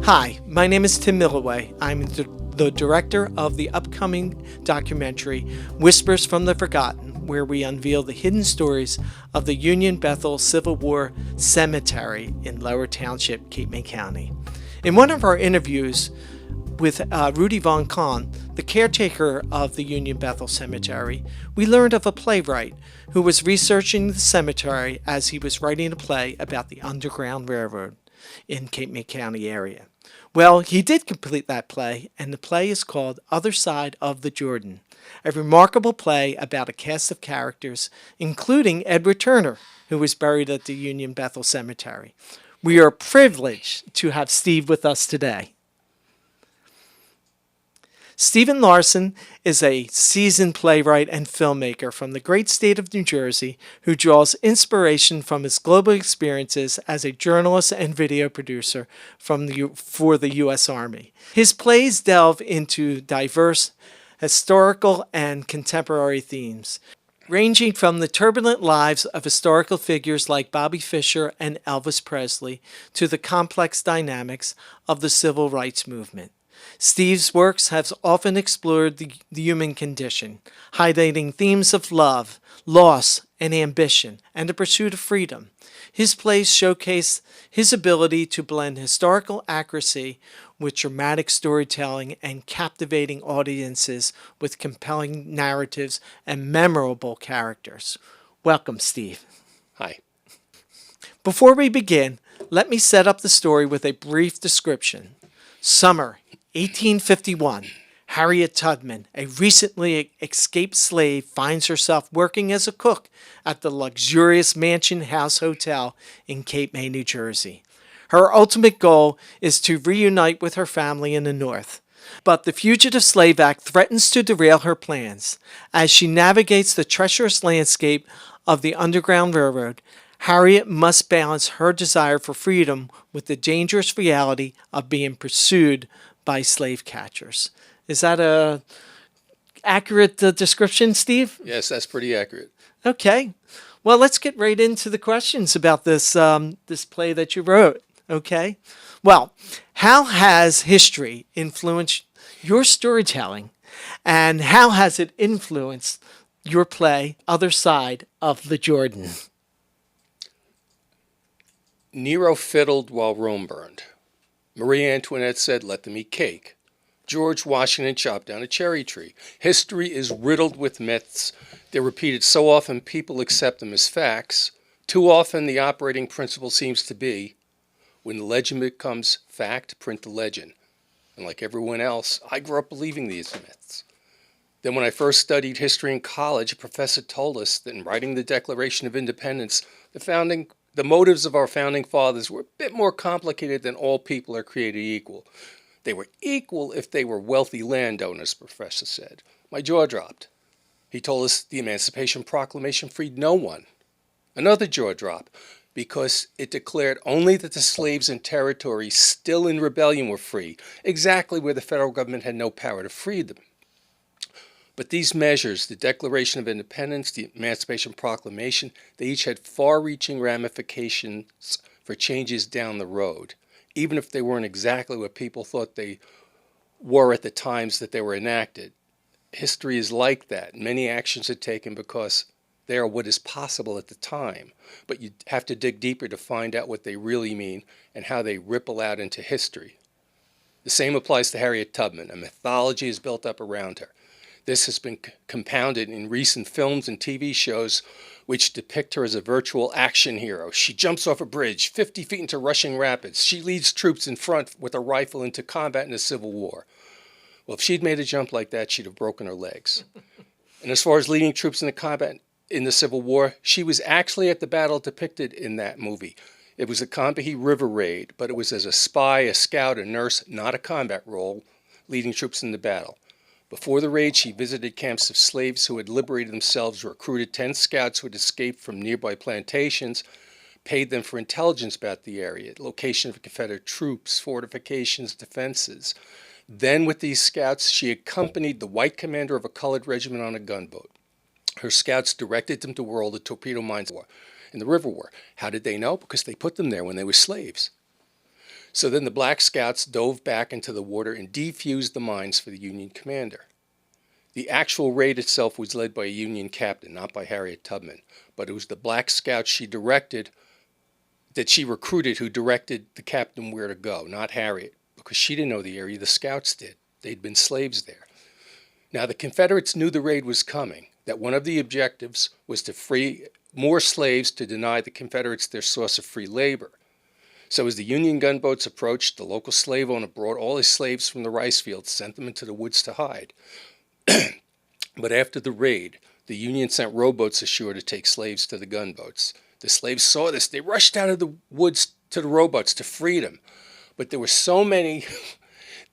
Hi, my name is Tim Milloway. I'm the director of the upcoming documentary Whispers from the Forgotten, where we unveil the hidden stories of the Union Bethel Civil War Cemetery in Lower Township, Cape May County. In one of our interviews with Rudy Von Coln, the caretaker of the Union Bethel Cemetery, we learned of a playwright who was researching the cemetery as he was writing a play about the Underground Railroad in Cape May County area. Well, he did complete that play, and the play is called Other Side of the Jordon, a remarkable play about a cast of characters, including Edward Turner, who was buried at the Union Bethel Cemetery. We are privileged to have Steve with us today. Stephen Larsen is a seasoned playwright and filmmaker from the great state of New Jersey who draws inspiration from his global experiences as a journalist and video producer for the U.S. Army. His plays delve into diverse historical and contemporary themes, ranging from the turbulent lives of historical figures like Bobby Fischer and Elvis Presley to the complex dynamics of the civil rights movement. Steve's works have often explored the human condition, highlighting themes of love, loss, and ambition, and the pursuit of freedom. His plays showcase his ability to blend historical accuracy with dramatic storytelling and captivating audiences with compelling narratives and memorable characters. Welcome, Steve. Hi. Before we begin, let me set up the story with a brief description. Summer 1851, Harriet Tubman, a recently escaped slave, finds herself working as a cook at the luxurious Mansion House Hotel in Cape May, New Jersey. Her ultimate goal is to reunite with her family in the North. But the Fugitive Slave Act threatens to derail her plans. As she navigates the treacherous landscape of the Underground Railroad, Harriet must balance her desire for freedom with the dangerous reality of being pursued by slave catchers. Is that a accurate description, Steve? Yes, that's pretty accurate. Okay. Well, let's get right into the questions about this this play that you wrote. Okay. Well, how has history influenced your storytelling, and how has it influenced your play, Other Side of the Jordon? Nero fiddled while Rome burned. Marie Antoinette said, "Let them eat cake." George Washington chopped down a cherry tree. History is riddled with myths. They're repeated so often people accept them as facts. Too often the operating principle seems to be, when the legend becomes fact, print the legend. And like everyone else, I grew up believing these myths. Then when I first studied history in college, a professor told us that in writing the Declaration of Independence, the motives of our founding fathers were a bit more complicated than all people are created equal. They were equal if they were wealthy landowners, the professor said. My jaw dropped. He told us the Emancipation Proclamation freed no one. Another jaw drop, because it declared only that the slaves in territories still in rebellion were free, exactly where the federal government had no power to free them. But these measures, the Declaration of Independence, the Emancipation Proclamation, they each had far-reaching ramifications for changes down the road, even if they weren't exactly what people thought they were at the times that they were enacted. History is like that. Many actions are taken because they are what is possible at the time, but you have to dig deeper to find out what they really mean and how they ripple out into history. The same applies to Harriet Tubman. A mythology is built up around her. This has been compounded in recent films and TV shows which depict her as a virtual action hero. She jumps off a bridge 50 feet into rushing rapids. She leads troops in front with a rifle into combat in the Civil War. Well, if she'd made a jump like that, she'd have broken her legs. And as far as leading troops into combat in the Civil War, she was actually at the battle depicted in that movie. It was a Combahee River raid, but it was as a spy, a scout, a nurse, not a combat role, leading troops into battle. Before the raid, she visited camps of slaves who had liberated themselves, recruited 10 scouts who had escaped from nearby plantations, paid them for intelligence about the area, location of Confederate troops, fortifications, defenses. Then with these scouts, she accompanied the white commander of a colored regiment on a gunboat. Her scouts directed them to where all the torpedo mines were in the River War. How did they know? Because they put them there when they were slaves. So then the Black Scouts dove back into the water and defused the mines for the Union commander. The actual raid itself was led by a Union captain, not by Harriet Tubman, but it was the Black Scouts she recruited who directed the captain where to go, not Harriet, because she didn't know the area, the Scouts did. They'd been slaves there. Now the Confederates knew the raid was coming, that one of the objectives was to free more slaves to deny the Confederates their source of free labor. So as the Union gunboats approached, the local slave owner brought all his slaves from the rice fields, sent them into the woods to hide. But after the raid, the Union sent rowboats ashore to take slaves to the gunboats. The slaves saw this. They rushed out of the woods to the rowboats to free them. But there were so many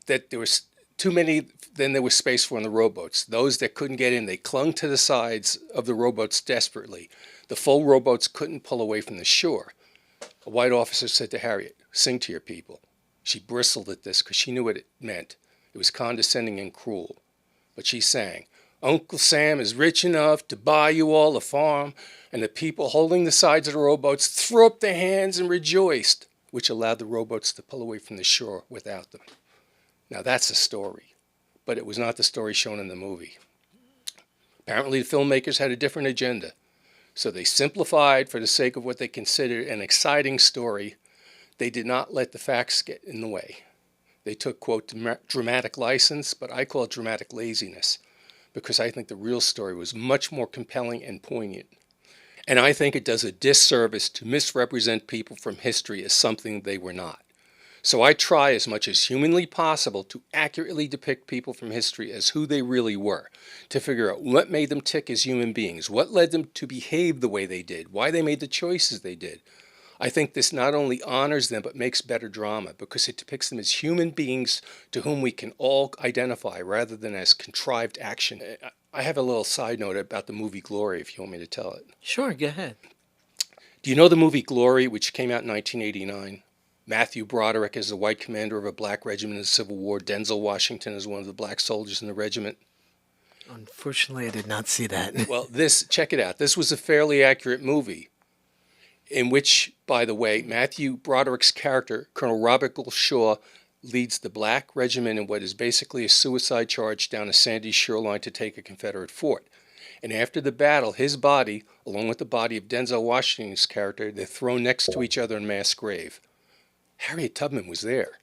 that there was too many than there was space for on the rowboats. Those that couldn't get in, they clung to the sides of the rowboats desperately. The full rowboats couldn't pull away from the shore. A white officer said to Harriet, "Sing to your people." She bristled at this because she knew what it meant. It was condescending and cruel. But she sang, "Uncle Sam is rich enough to buy you all a farm," and the people holding the sides of the rowboats threw up their hands and rejoiced, which allowed the rowboats to pull away from the shore without them. Now that's a story, but it was not the story shown in the movie. Apparently the filmmakers had a different agenda, so they simplified for the sake of what they considered an exciting story. They did not let the facts get in the way. They took, quote, dramatic license, but I call it dramatic laziness, because I think the real story was much more compelling and poignant. And I think it does a disservice to misrepresent people from history as something they were not. So I try as much as humanly possible to accurately depict people from history as who they really were, to figure out what made them tick as human beings, what led them to behave the way they did, why they made the choices they did. I think this not only honors them, but makes better drama, because it depicts them as human beings to whom we can all identify, rather than as contrived action. I have a little side note about the movie Glory, if you want me to tell it. Sure, go ahead. Do you know the movie Glory, which came out in 1989? Matthew Broderick is the white commander of a black regiment in the Civil War. Denzel Washington is one of the black soldiers in the regiment. Unfortunately, I did not see that. Well, check it out. This was a fairly accurate movie, in which, by the way, Matthew Broderick's character, Colonel Robert Gould Shaw, leads the black regiment in what is basically a suicide charge down a sandy shoreline to take a Confederate fort. And after the battle, his body, along with the body of Denzel Washington's character, they're thrown next to each other in mass grave. Harriet Tubman was there.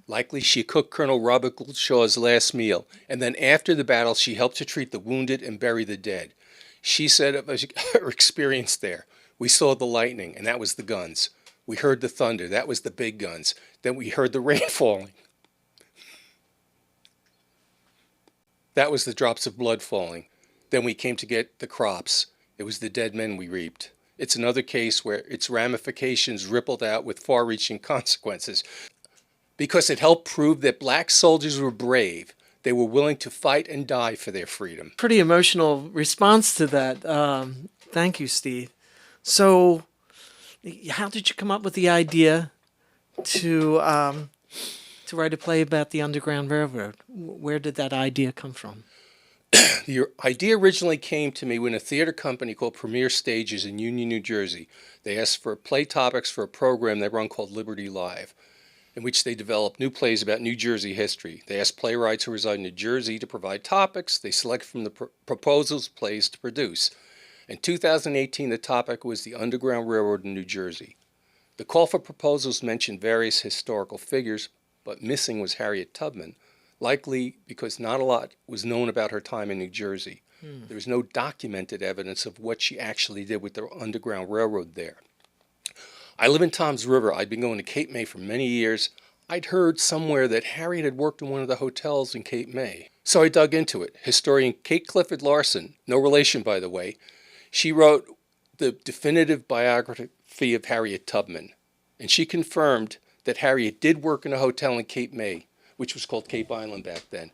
Likely she cooked Colonel Robert Gould Shaw's last meal, and then after the battle, she helped to treat the wounded and bury the dead. She said of her experience there, "We saw the lightning, and that was the guns. We heard the thunder, that was the big guns. Then we heard the rain falling. That was the drops of blood falling. Then we came to get the crops. It was the dead men we reaped." It's another case where its ramifications rippled out with far-reaching consequences, because it helped prove that black soldiers were brave. They were willing to fight and die for their freedom. Pretty emotional response to that. Thank you, Steve. So, how did you come up with the idea to write a play about the Underground Railroad? Where did that idea come from? The idea originally came to me when a theater company called Premier Stages in Union, New Jersey, they asked for play topics for a program they run called Liberty Live, in which they develop new plays about New Jersey history. They asked playwrights who reside in New Jersey to provide topics. They select from the proposals plays to produce. In 2018, the topic was the Underground Railroad in New Jersey. The call for proposals mentioned various historical figures, but missing was Harriet Tubman, likely because not a lot was known about her time in New Jersey. There was no documented evidence of what she actually did with the Underground Railroad there. I live in Toms River. I'd been going to Cape May for many years. I'd heard somewhere that Harriet had worked in one of the hotels in Cape May. So I dug into it. Historian Kate Clifford Larsen, no relation by the way, she wrote the definitive biography of Harriet Tubman. And she confirmed that Harriet did work in a hotel in Cape May, which was called Cape Island back then,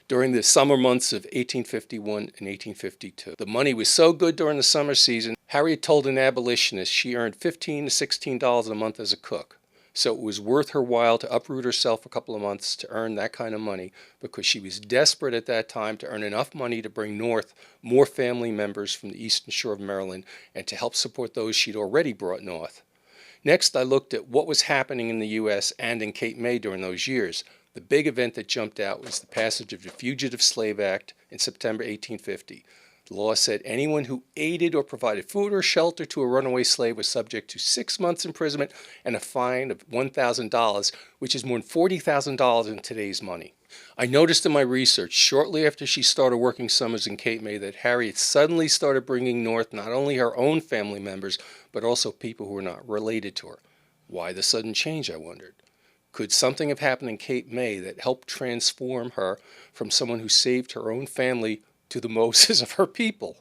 during the summer months of 1851 and 1852. The money was so good during the summer season, Harriet told an abolitionist she earned $15 to $16 a month as a cook. So it was worth her while to uproot herself a couple of months to earn that kind of money, because she was desperate at that time to earn enough money to bring north more family members from the eastern shore of Maryland and to help support those she'd already brought north. Next, I looked at what was happening in the U.S. and in Cape May during those years. The big event that jumped out was the passage of the Fugitive Slave Act in September 1850. The law said anyone who aided or provided food or shelter to a runaway slave was subject to 6 months imprisonment and a fine of $1,000, which is more than $40,000 in today's money. I noticed in my research shortly after she started working summers in Cape May that Harriet suddenly started bringing north not only her own family members, but also people who were not related to her. Why the sudden change, I wondered. Could something have happened in Cape May that helped transform her from someone who saved her own family to the Moses of her people?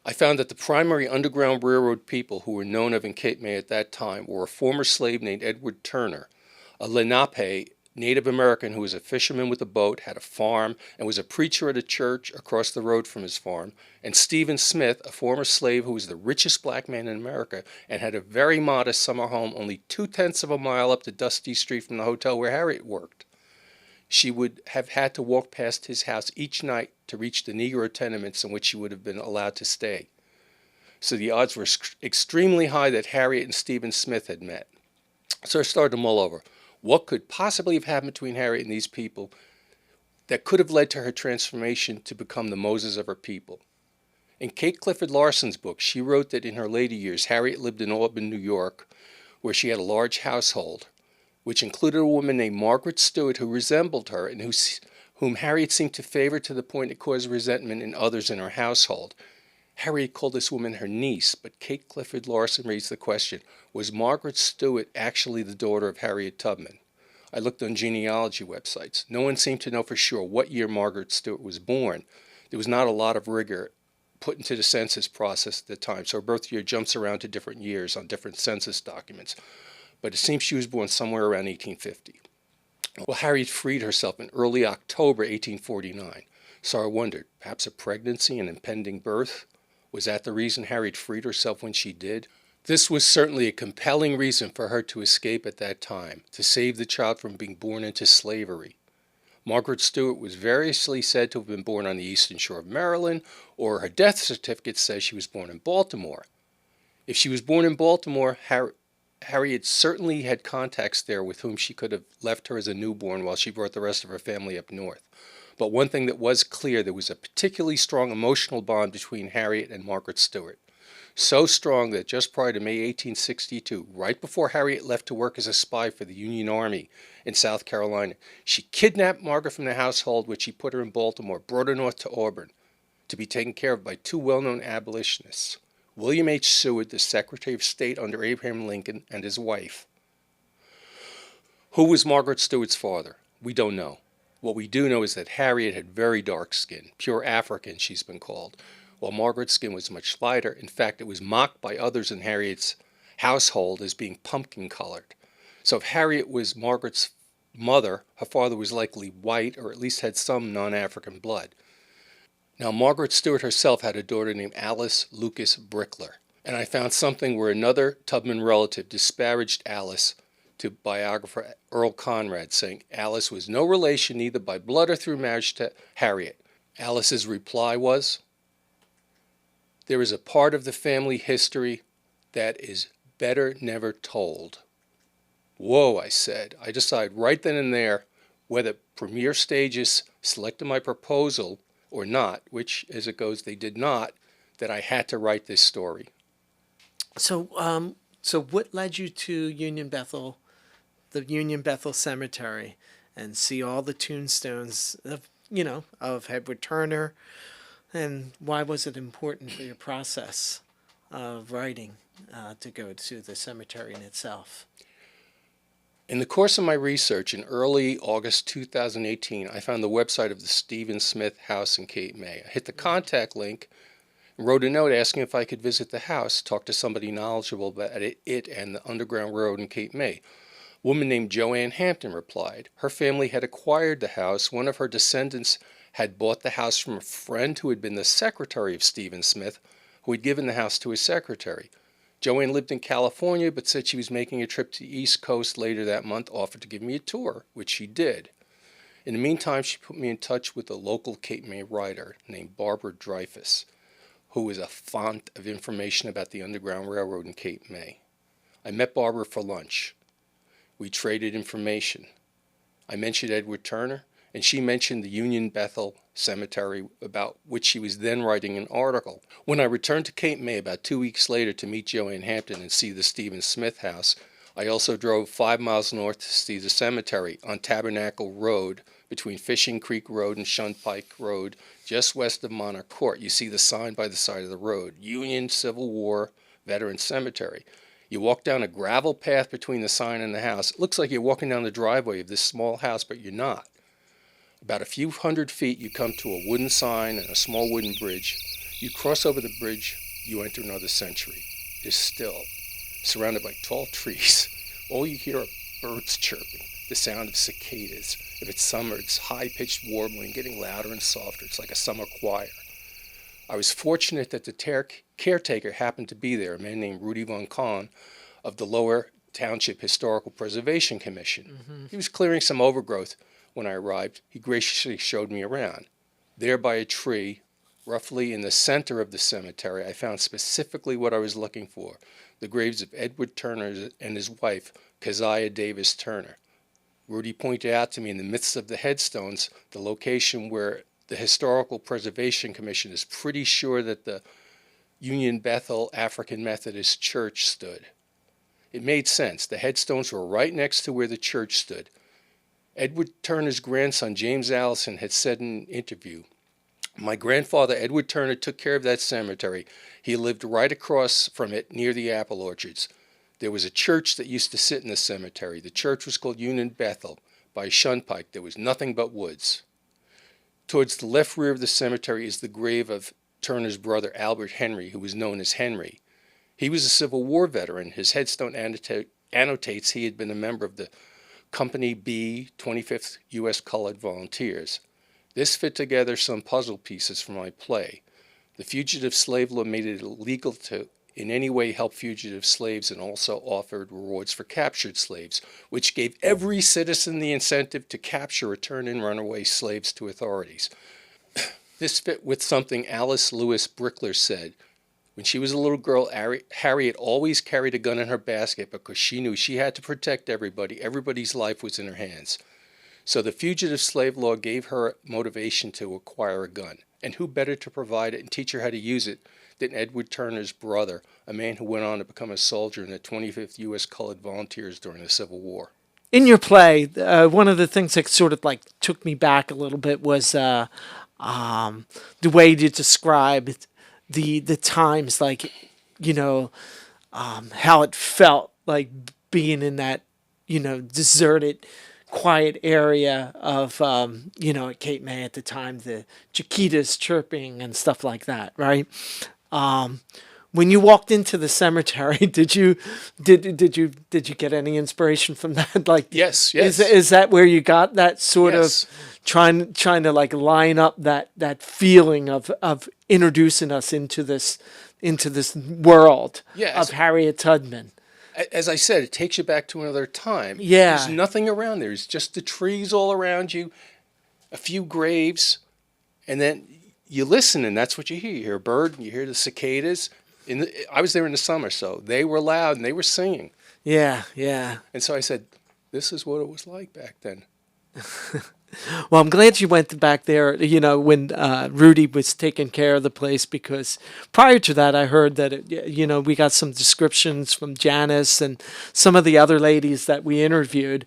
I found that the primary Underground Railroad people who were known of in Cape May at that time were a former slave named Edward Turner, a Lenape Native American who was a fisherman with a boat, had a farm, and was a preacher at a church across the road from his farm, and Stephen Smith, a former slave who was the richest black man in America and had a very modest summer home only 2/10 of a mile up the dusty street from the hotel where Harriet worked. She would have had to walk past his house each night to reach the Negro tenements in which she would have been allowed to stay. So the odds were extremely high that Harriet and Stephen Smith had met. So I started to mull over. What could possibly have happened between Harriet and these people that could have led to her transformation to become the Moses of her people? In Kate Clifford Larsen's book, she wrote that in her later years, Harriet lived in Auburn, New York, where she had a large household, which included a woman named Margaret Stewart who resembled her and whom Harriet seemed to favor to the point it caused resentment in others in her household. Harriet called this woman her niece, but Kate Clifford Larsen raised the question, was Margaret Stewart actually the daughter of Harriet Tubman? I looked on genealogy websites. No one seemed to know for sure what year Margaret Stewart was born. There was not a lot of rigor put into the census process at the time, so her birth year jumps around to different years on different census documents. But it seems she was born somewhere around 1850. Well, Harriet freed herself in early October 1849. So I wondered, perhaps a pregnancy and impending birth? Was that the reason Harriet freed herself when she did? This was certainly a compelling reason for her to escape at that time, to save the child from being born into slavery. Margaret Stewart was variously said to have been born on the eastern shore of Maryland, or her death certificate says she was born in Baltimore. If she was born in Baltimore, Harriet certainly had contacts there with whom she could have left her as a newborn while she brought the rest of her family up north. But one thing that was clear, there was a particularly strong emotional bond between Harriet and Margaret Stewart. So strong that just prior to May 1862, right before Harriet left to work as a spy for the Union Army in South Carolina, she kidnapped Margaret from the household, which she put her in Baltimore, brought her north to Auburn to be taken care of by two well-known abolitionists, William H. Seward, the Secretary of State under Abraham Lincoln, and his wife. Who was Margaret Stewart's father? We don't know. What we do know is that Harriet had very dark skin, pure African she's been called, while Margaret's skin was much lighter. In fact, it was mocked by others in Harriet's household as being pumpkin-colored. So if Harriet was Margaret's mother, her father was likely white or at least had some non-African blood. Now, Margaret Stewart herself had a daughter named Alice Lucas Brickler, and I found something where another Tubman relative disparaged Alice to biographer Earl Conrad, saying Alice was no relation either by blood or through marriage to Harriet. Alice's reply was, "There is a part of the family history that is better never told." Whoa, I said. I decided right then and there whether Premier Stages selected my proposal or not, which, as it goes, they did not, that I had to write this story. So what led you to Union Bethel, the Union Bethel Cemetery, and see all the tombstones of Edward Turner, and why was it important for your process of writing to go to the cemetery in itself? In the course of my research in early August 2018, I found the website of the Stephen Smith House in Cape May. I hit the contact link and wrote a note asking if I could visit the house, talk to somebody knowledgeable about it and the Underground Railroad in Cape May. A woman named Joanne Hampton replied. Her family had acquired the house. One of her descendants had bought the house from a friend who had been the secretary of Stephen Smith, who had given the house to his secretary. Joanne lived in California, but said she was making a trip to the East Coast later that month, offered to give me a tour, which she did. In the meantime, she put me in touch with a local Cape May writer named Barbara Dreyfus, who was a font of information about the Underground Railroad in Cape May. I met Barbara for lunch. We traded information. I mentioned Edward Turner, and she mentioned the Union Bethel Cemetery, about which she was then writing an article. When I returned to Cape May about 2 weeks later to meet Joanne Hampton and see the Stephen Smith house, I also drove 5 miles north to see the cemetery on Tabernacle Road, between Fishing Creek Road and Shunpike Road, just west of Monarch Court. You see the sign by the side of the road, Union Civil War Veteran Cemetery. You walk down a gravel path between the sign and the house. It looks like you're walking down the driveway of this small house, but you're not. About a few hundred feet, you come to a wooden sign and a small wooden bridge. You cross over the bridge, you enter another century. It's still, surrounded by tall trees. All you hear are birds chirping, the sound of cicadas. If it's summer, it's high-pitched warbling, getting louder and softer. It's like a summer choir. I was fortunate that the caretaker happened to be there, a man named Rudy Von Coln of the Lower Township Historical Preservation Commission. Mm-hmm. He was clearing some overgrowth when I arrived. He graciously showed me around. There by a tree, roughly in the center of the cemetery, I found specifically what I was looking for, the graves of Edward Turner and his wife, Keziah Davis Turner. Rudy pointed out to me in the midst of the headstones the location where the Historical Preservation Commission is pretty sure that the Union Bethel African Methodist Church stood. It made sense. The headstones were right next to where the church stood. Edward Turner's grandson, James Allison, had said in an interview, "My grandfather, Edward Turner, took care of that cemetery. He lived right across from it near the apple orchards. There was a church that used to sit in the cemetery. The church was called Union Bethel. By Shunpike, there was nothing but woods." Towards the left rear of the cemetery is the grave of Turner's brother, Albert Henry, who was known as Henry. He was a Civil War veteran. His headstone annotates he had been a member of the Company B, 25th U.S. Colored Volunteers. This fit together some puzzle pieces for my play. The fugitive slave law made it illegal to in any way help fugitive slaves and also offered rewards for captured slaves, which gave every citizen the incentive to capture or turn in runaway slaves to authorities. This fit with something Alice Lewis Brickler said. When she was a little girl, Harriet always carried a gun in her basket because she knew she had to protect everybody. Everybody's life was in her hands. So the fugitive slave law gave her motivation to acquire a gun. And who better to provide it and teach her how to use it than Edward Turner's brother, a man who went on to become a soldier in the 25th U.S. Colored Volunteers during the Civil War. In your play, one of the things that sort of like took me back a little bit was the way you described the times, like, you know, how it felt like being in that, you know, deserted, quiet area of, you know, at Cape May at the time, the cicadas chirping and stuff like that, right? When you walked into the cemetery, did you get any inspiration from that? Like, yes. Is that where you got that sort of trying to like line up that feeling of introducing us into this world of Harriet Tubman? As I said, it takes you back to another time. Yeah. There's nothing around there. It's just the trees all around you, a few graves, and then you listen, and that's what you hear. You hear a bird, and you hear the cicadas. I was there in the summer, so they were loud, and they were singing. Yeah, yeah. And so I said, this is what it was like back then. Well, I'm glad you went back there, you know, when Rudy was taking care of the place, because prior to that, I heard that, you know, we got some descriptions from Janice and some of the other ladies that we interviewed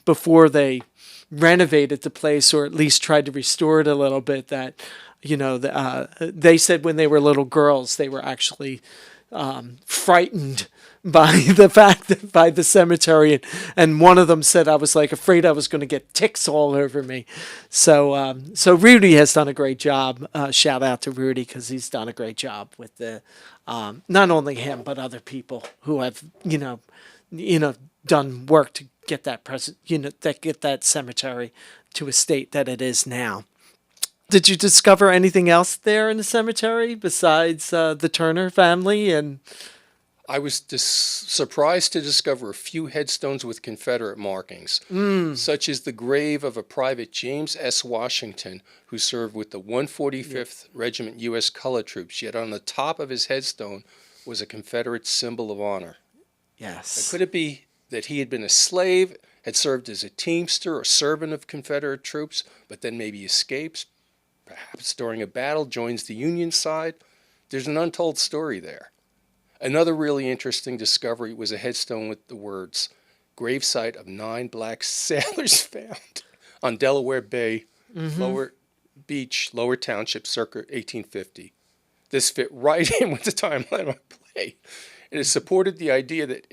before they renovated the place, or at least tried to restore it a little bit, that, you know, they said when they were little girls, they were actually frightened by the fact that by the cemetery, and one of them said, I was like afraid I was going to get ticks all over me. So Rudy has done a great job. Shout out to Rudy, because he's done a great job with the not only him but other people who have you know done work to get that get that cemetery to a state that it is now. Did you discover anything else there in the cemetery besides the Turner family? And I was surprised to discover a few headstones with Confederate markings, such as the grave of a Private James S. Washington, who served with the 145th Regiment U.S. Colored Troops, yet on the top of his headstone was a Confederate symbol of honor. Yes. Could it be that he had been a slave, had served as a teamster or servant of Confederate troops, but then maybe escapes, perhaps during a battle, joins the Union side? There's an untold story there. Another really interesting discovery was a headstone with the words, "Gravesite of 9 black sailors found on Delaware Bay, Lower Beach, Lower Township, circa 1850. This fit right in with the timeline of my play. It has supported the idea that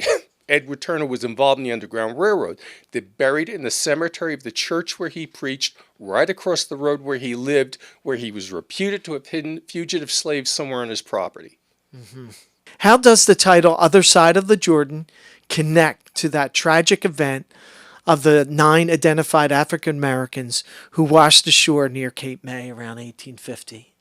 Edward Turner was involved in the Underground Railroad. They're buried in the cemetery of the church where he preached, right across the road where he lived, where he was reputed to have hidden fugitive slaves somewhere on his property." How does the title Other Side of the Jordan connect to that tragic event of the 9 identified African Americans who washed ashore near Cape May around 1850?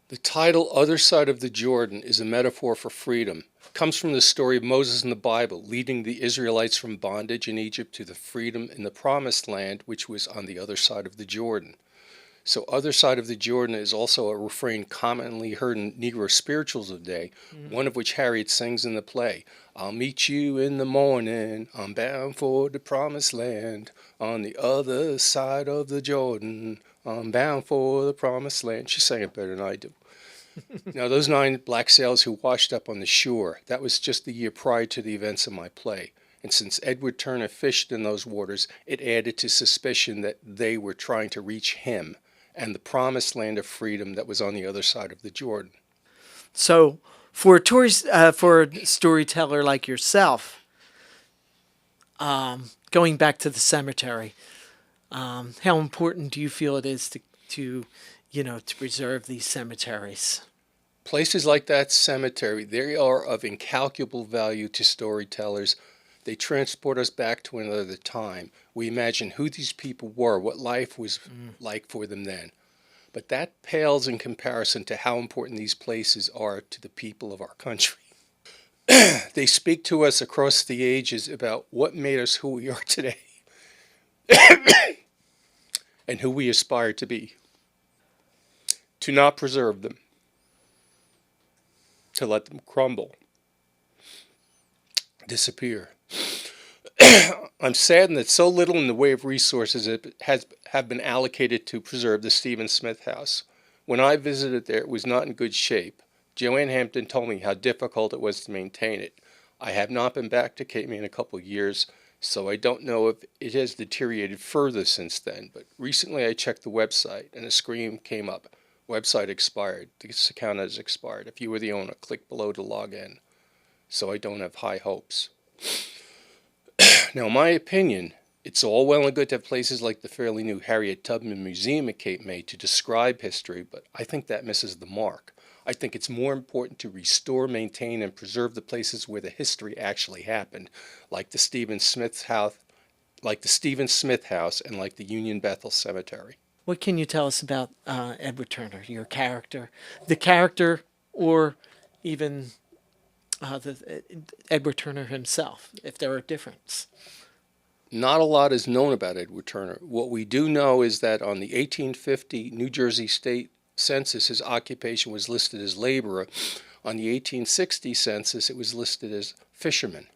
The title Other Side of the Jordan is a metaphor for freedom. It comes from the story of Moses in the Bible, leading the Israelites from bondage in Egypt to the freedom in the Promised Land, which was on the other side of the Jordan. So Other Side of the Jordan is also a refrain commonly heard in Negro spirituals of the day, one of which Harriet sings in the play. "I'll meet you in the morning, I'm bound for the Promised Land, on the other side of the Jordan, I'm bound for the Promised Land." She sang it better than I do. Now, those 9 black sailors who washed up on the shore, that was just the year prior to the events of my play. And since Edward Turner fished in those waters, it added to suspicion that they were trying to reach him and the promised land of freedom that was on the other side of the Jordan. So, for a storyteller like yourself, going back to the cemetery, how important do you feel it is to preserve these cemeteries? Places like that cemetery, they are of incalculable value to storytellers. They transport us back to another time. We imagine who these people were, what life was like for them then. But that pales in comparison to how important these places are to the people of our country. They speak to us across the ages about what made us who we are today and who we aspire to be. To not preserve them, to let them crumble, disappear. I'm saddened that so little in the way of resources have been allocated to preserve the Stephen Smith House. When I visited there, it was not in good shape. Joanne Hampton told me how difficult it was to maintain it. I have not been back to Cape May in a couple of years, so I don't know if it has deteriorated further since then. But recently I checked the website and a screen came up. Website expired. This account has expired. If you were the owner, click below to log in. So I don't have high hopes. Now, in my opinion, it's all well and good to have places like the fairly new Harriet Tubman Museum at Cape May to describe history, but I think that misses the mark. I think it's more important to restore, maintain, and preserve the places where the history actually happened, like the Stephen Smith House, and like the Union Bethel Cemetery. What can you tell us about Edward Turner, your character, the character, or even Edward Turner himself, if there are differences? Not a lot is known about Edward Turner. What we do know is that on the 1850 New Jersey State Census, his occupation was listed as laborer. On the 1860 census, it was listed as fisherman.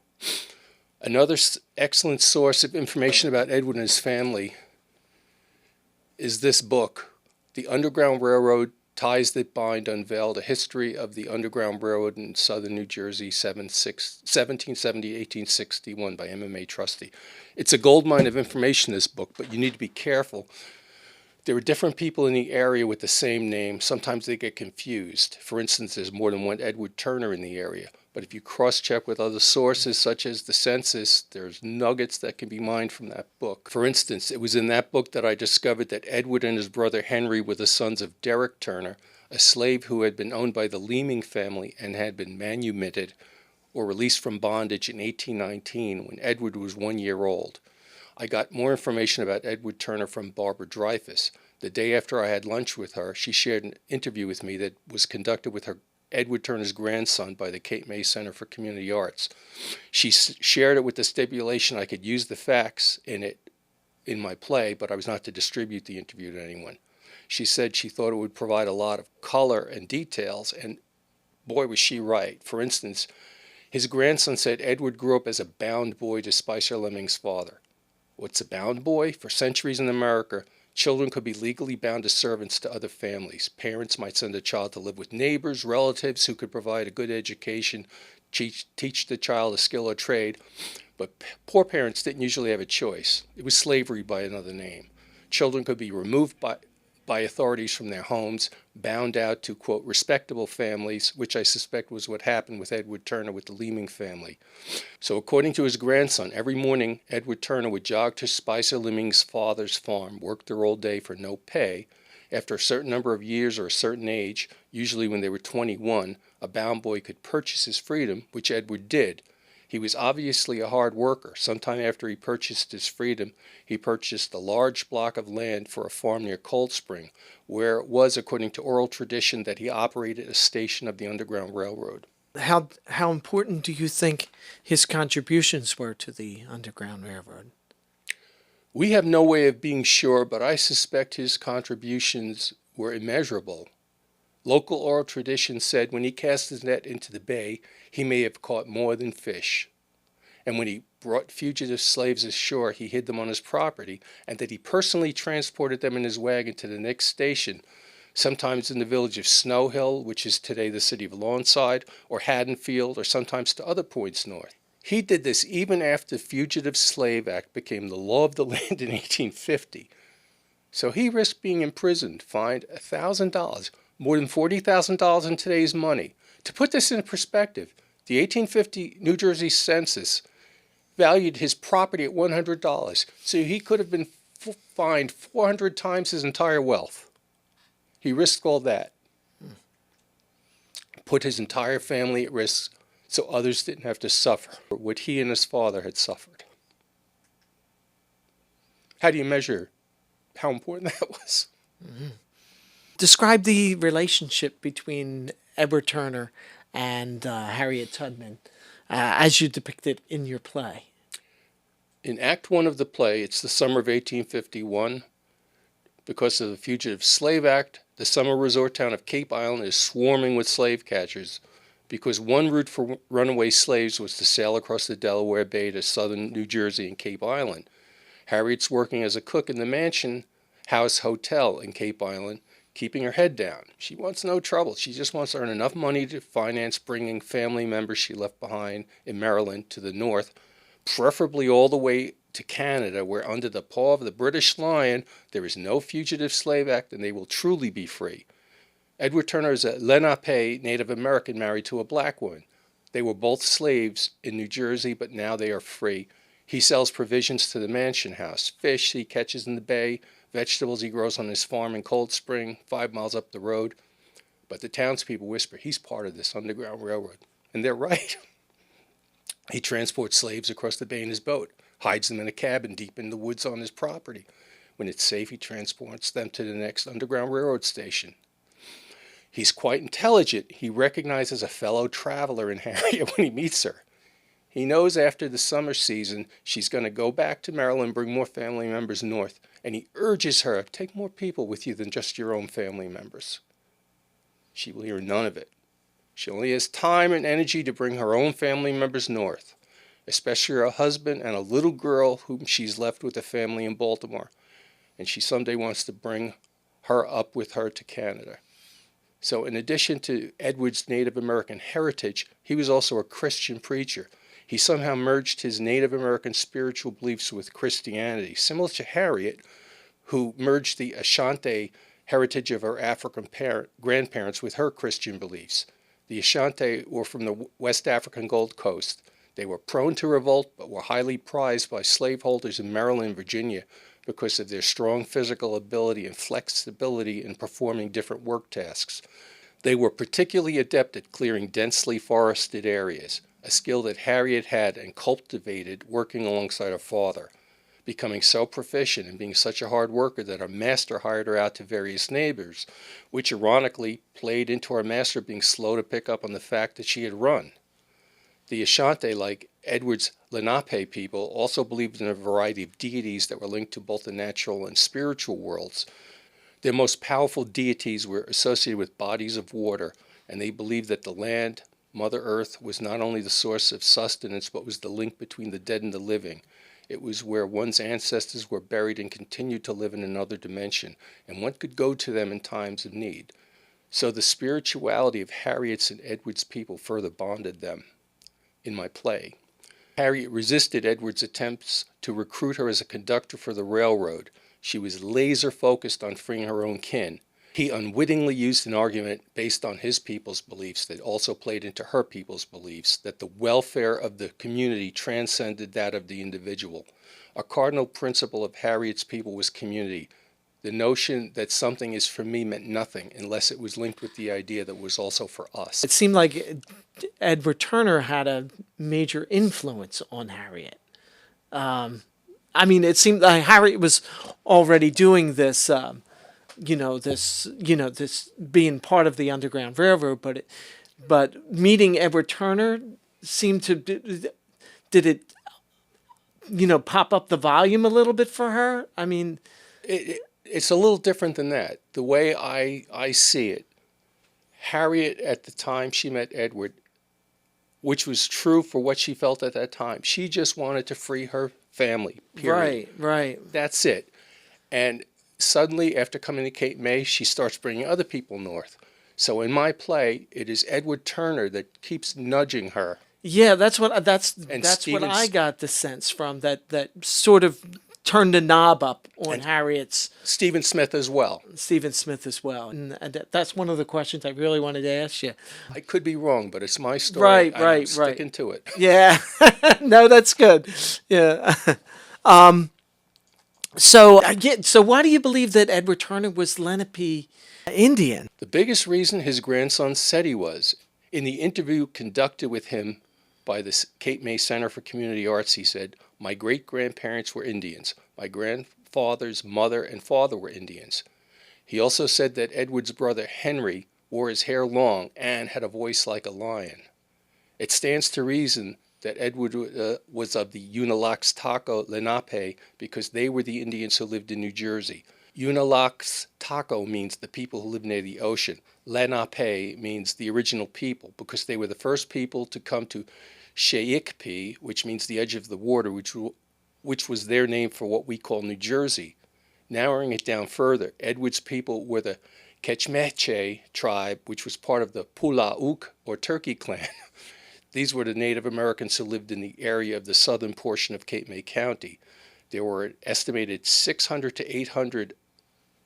Another excellent source of information about Edward and his family is this book, The Underground Railroad, Ties That Bind, Unveiled, A History of the Underground Railroad in Southern New Jersey, 1770-1861 by MMA Trustee. It's a goldmine of information, this book, but you need to be careful. There are different people in the area with the same name. Sometimes they get confused. For instance, there's more than one Edward Turner in the area. But if you cross-check with other sources, such as the census, there's nuggets that can be mined from that book. For instance, it was in that book that I discovered that Edward and his brother Henry were the sons of Derrick Turner, a slave who had been owned by the Leeming family and had been manumitted or released from bondage in 1819 when Edward was 1 year old. I got more information about Edward Turner from Barbara Dreyfus. The day after I had lunch with her, she shared an interview with me that was conducted with her Edward Turner's grandson by the Cape May Center for Community Arts. She shared it with the stipulation I could use the facts in my play, but I was not to distribute the interview to anyone. She said she thought it would provide a lot of color and details, and boy, was she right. For instance, His grandson said Edward grew up as a bound boy to Spicer Lemming's father. What's a bound boy? For centuries in America, children could be legally bound as servants to other families. Parents might send a child to live with neighbors, relatives who could provide a good education, teach the child a skill or trade. But poor parents didn't usually have a choice. It was slavery by another name. Children could be removed by authorities from their homes, bound out to, quote, respectable families, which I suspect was what happened with Edward Turner with the Leeming family. So according to his grandson, every morning Edward Turner would jog to Spicer Leeming's father's farm, work there all day for no pay. After a certain number of years or a certain age, usually when they were 21, a bound boy could purchase his freedom, which Edward did. He was obviously a hard worker. Sometime after he purchased his freedom, he purchased a large block of land for a farm near Cold Spring, where it was, according to oral tradition, that he operated a station of the Underground Railroad. How important do you think his contributions were to the Underground Railroad? We have no way of being sure, but I suspect his contributions were immeasurable. Local oral tradition said when he cast his net into the bay, he may have caught more than fish. And when he brought fugitive slaves ashore, he hid them on his property, and that he personally transported them in his wagon to the next station, sometimes in the village of Snow Hill, which is today the city of Lawnside, or Haddonfield, or sometimes to other points north. He did this even after the Fugitive Slave Act became the law of the land in 1850. So he risked being imprisoned, fined $1,000, more than $40,000 in today's money. To put this in perspective, the 1850 New Jersey census valued his property at $100, so he could have been fined 400 times his entire wealth. He risked all that, put his entire family at risk so others didn't have to suffer what he and his father had suffered. How do you measure how important that was? Mm-hmm. Describe the relationship between Edward Turner and Harriet Tubman as you depict it in your play. In Act 1 of the play, it's the summer of 1851. Because of the Fugitive Slave Act, the summer resort town of Cape Island is swarming with slave catchers because one route for runaway slaves was to sail across the Delaware Bay to southern New Jersey and Cape Island. Harriet's working as a cook in the Mansion House Hotel in Cape Island, keeping her head down. She wants no trouble. She just wants to earn enough money to finance bringing family members she left behind in Maryland to the north, preferably all the way to Canada, where under the paw of the British Lion there is no Fugitive Slave Act and they will truly be free. Edward Turner is a Lenape Native American married to a black woman. They were both slaves in New Jersey, but now they are free. He sells provisions to the Mansion House, fish he catches in the bay, vegetables he grows on his farm in Cold Spring, 5 miles up the road. But the townspeople whisper, he's part of this Underground Railroad. And they're right. He transports slaves across the bay in his boat, hides them in a cabin deep in the woods on his property. When it's safe, he transports them to the next Underground Railroad station. He's quite intelligent. He recognizes a fellow traveler in Harriet when he meets her. He knows after the summer season she's going to go back to Maryland and bring more family members north, and he urges her, take more people with you than just your own family members. She will hear none of it. She only has time and energy to bring her own family members north, especially her husband and a little girl whom she's left with a family in Baltimore, and she someday wants to bring her up with her to Canada. So in addition to Edward's Native American heritage, he was also a Christian preacher. He somehow merged his Native American spiritual beliefs with Christianity, similar to Harriet, who merged the Ashanti heritage of her African grandparents with her Christian beliefs. The Ashanti were from the West African Gold Coast. They were prone to revolt, but were highly prized by slaveholders in Maryland and Virginia because of their strong physical ability and flexibility in performing different work tasks. They were particularly adept at clearing densely forested areas, a skill that Harriet had and cultivated working alongside her father, becoming so proficient and being such a hard worker that her master hired her out to various neighbors, which ironically played into her master being slow to pick up on the fact that she had run. The Ashanti, like Edward's Lenape people, also believed in a variety of deities that were linked to both the natural and spiritual worlds. Their most powerful deities were associated with bodies of water, and they believed that the land Mother Earth was not only the source of sustenance, but was the link between the dead and the living. It was where one's ancestors were buried and continued to live in another dimension, and one could go to them in times of need. So the spirituality of Harriet's and Edward's people further bonded them. In my play, Harriet resisted Edward's attempts to recruit her as a conductor for the railroad. She was laser focused on freeing her own kin. He unwittingly used an argument based on his people's beliefs that also played into her people's beliefs, that the welfare of the community transcended that of the individual. A cardinal principle of Harriet's people was community. The notion that something is for me meant nothing unless it was linked with the idea that it was also for us. It seemed like Edward Turner had a major influence on Harriet. I mean, it seemed like Harriet was already doing this, this being part of the Underground Railroad, but meeting Edward Turner seemed to, did it, pop up the volume a little bit for her? I mean, it's a little different than that. The way I see it, Harriet at the time she met Edward, which was true for what she felt at that time, she just wanted to free her family, period. Right. That's it. And suddenly, after coming to Cape May, she starts bringing other people north. So in my play, it is Edward Turner that keeps nudging her. Yeah, that's what I got the sense from, that sort of turned the knob up on Harriet's. Stephen Smith as well. And that's one of the questions I really wanted to ask you. I could be wrong, but it's my story. I'm sticking to it. Yeah. No, that's good. Yeah. So why do you believe that Edward Turner was Lenape Indian? The biggest reason his grandson said he was. In the interview conducted with him by the Cape May Center for Community Arts, he said, "My great-grandparents were Indians. My grandfather's mother and father were Indians." He also said that Edward's brother Henry wore his hair long and had a voice like a lion. It stands to reason that Edward was of the Unilax-Taco Lenape because they were the Indians who lived in New Jersey. Unilax-Taco means the people who live near the ocean. Lenape means the original people because they were the first people to come to Sheikpe, which means the edge of the water, which was their name for what we call New Jersey. Narrowing it down further, Edward's people were the Kechmeche tribe, which was part of the Pulauk or Turkey clan. These were the Native Americans who lived in the area of the southern portion of Cape May County. There were an estimated 600 to 800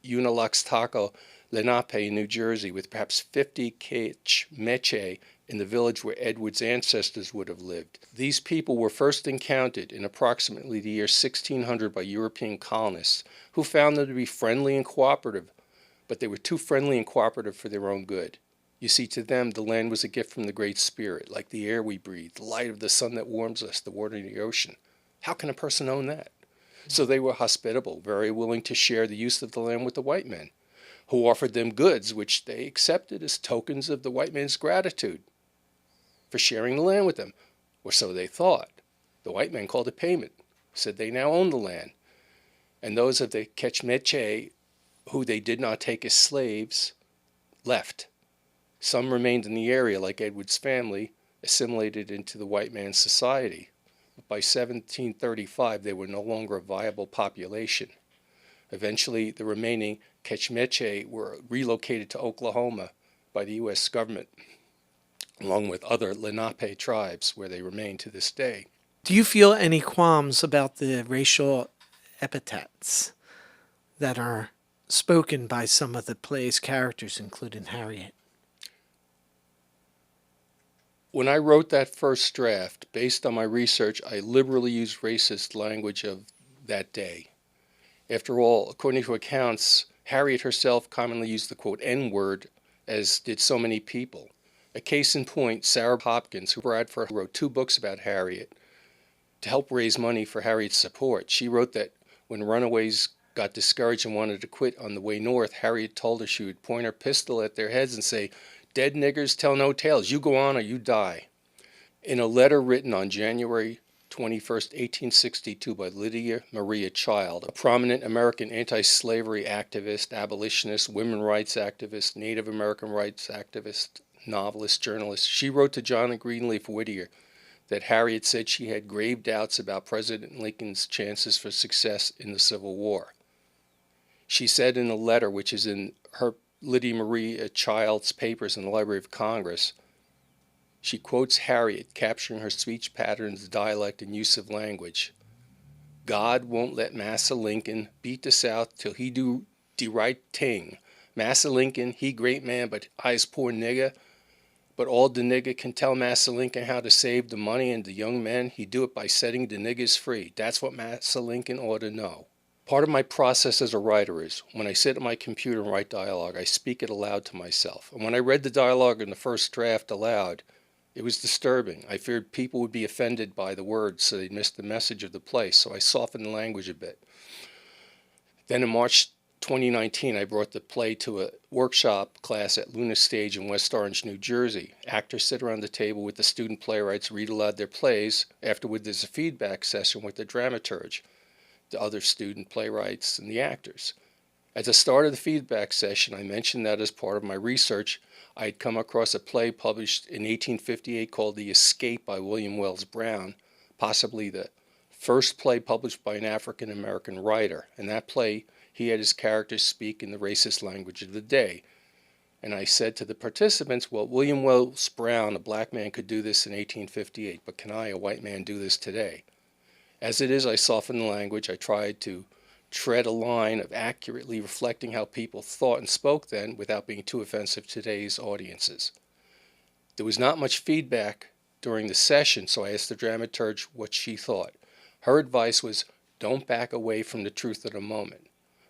Unilax-Taco Lenape in New Jersey, with perhaps 50 Kechmeche in the village where Edward's ancestors would have lived. These people were first encountered in approximately the year 1600 by European colonists, who found them to be friendly and cooperative, but they were too friendly and cooperative for their own good. You see, to them, the land was a gift from the Great Spirit, like the air we breathe, the light of the sun that warms us, the water in the ocean. How can a person own that? So they were hospitable, very willing to share the use of the land with the white men, who offered them goods which they accepted as tokens of the white man's gratitude for sharing the land with them, or so they thought. The white men called it payment, said they now owned the land. And those of the Kechmeche, who they did not take as slaves, left. Some remained in the area, like Edward's family, assimilated into the white man's society. But by 1735, they were no longer a viable population. Eventually, the remaining Kechmeche were relocated to Oklahoma by the U.S. government, along with other Lenape tribes, where they remain to this day. Do you feel any qualms about the racial epithets that are spoken by some of the play's characters, including Harriet? When I wrote that first draft, based on my research, I liberally used racist language of that day. After all, according to accounts, Harriet herself commonly used the quote N-word, as did so many people. A case in point, Sarah Hopkins, who Bradford wrote 2 books about Harriet to help raise money for Harriet's support. She wrote that when runaways got discouraged and wanted to quit on the way north, Harriet told her she would point her pistol at their heads and say, "Dead niggers tell no tales. You go on or you die." In a letter written on January 21st, 1862 by Lydia Maria Child, a prominent American anti-slavery activist, abolitionist, women's rights activist, Native American rights activist, novelist, journalist. She wrote to John Greenleaf Whittier that Harriet said she had grave doubts about President Lincoln's chances for success in the Civil War. She said in a letter, which is in her Lydia Marie Child's papers in the Library of Congress, she quotes Harriet, capturing her speech patterns, dialect, and use of language. God won't let Massa Lincoln beat the South till he do de right ting. Massa Lincoln, he great man, but I's poor nigger. But all the nigger can tell Massa Lincoln how to save the money and the young men, he do it by setting the niggers free. That's what Massa Lincoln ought to know. Part of my process as a writer is, when I sit at my computer and write dialogue, I speak it aloud to myself. And when I read the dialogue in the first draft aloud, it was disturbing. I feared people would be offended by the words, so they'd miss the message of the play, so I softened the language a bit. Then in March 2019, I brought the play to a workshop class at Luna Stage in West Orange, New Jersey. Actors sit around the table with the student playwrights, read aloud their plays. Afterward, there's a feedback session with the dramaturge, the other student playwrights, and the actors. At the start of the feedback session, I mentioned that as part of my research, I had come across a play published in 1858 called The Escape by William Wells Brown, possibly the first play published by an African-American writer. In that play, he had his characters speak in the racist language of the day. And I said to the participants, well, William Wells Brown, a black man, could do this in 1858, but can I, a white man, do this today? As it is, I softened the language. I tried to tread a line of accurately reflecting how people thought and spoke then without being too offensive to today's audiences. There was not much feedback during the session, so I asked the dramaturge what she thought. Her advice was, don't back away from the truth of the moment.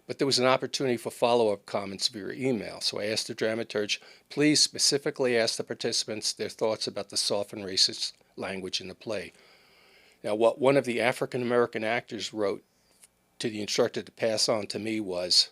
But there was an opportunity for follow-up comments via email, so I asked the dramaturge, please specifically ask the participants their thoughts about the soft and racist language in the play. Now, what one of the African-American actors wrote to the instructor to pass on to me was,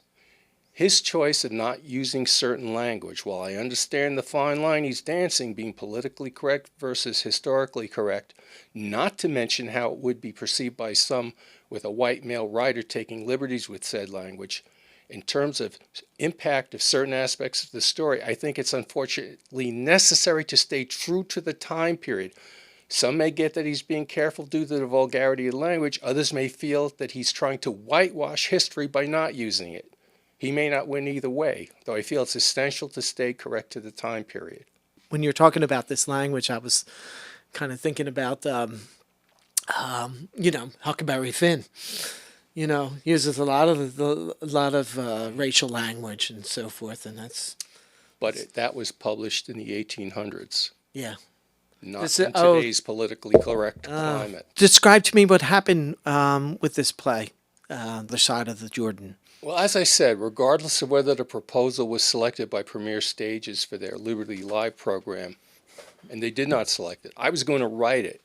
his choice of not using certain language, while I understand the fine line he's dancing, being politically correct versus historically correct, not to mention how it would be perceived by some with a white male writer taking liberties with said language. In terms of impact of certain aspects of the story, I think it's unfortunately necessary to stay true to the time period. Some may get that he's being careful due to the vulgarity of the language. Others may feel that he's trying to whitewash history by not using it. He may not win either way, though I feel it's essential to stay correct to the time period. When you're talking about this language, I was kind of thinking about, Huckleberry Finn. Uses a lot of racial language and so forth, and that's. But that was published in the 1800s. Yeah. Not in today's politically correct climate. Describe to me what happened with this play, The Side of the Jordon. Well, as I said, regardless of whether the proposal was selected by Premier Stages for their Liberty Live program, and they did not select it, I was going to write it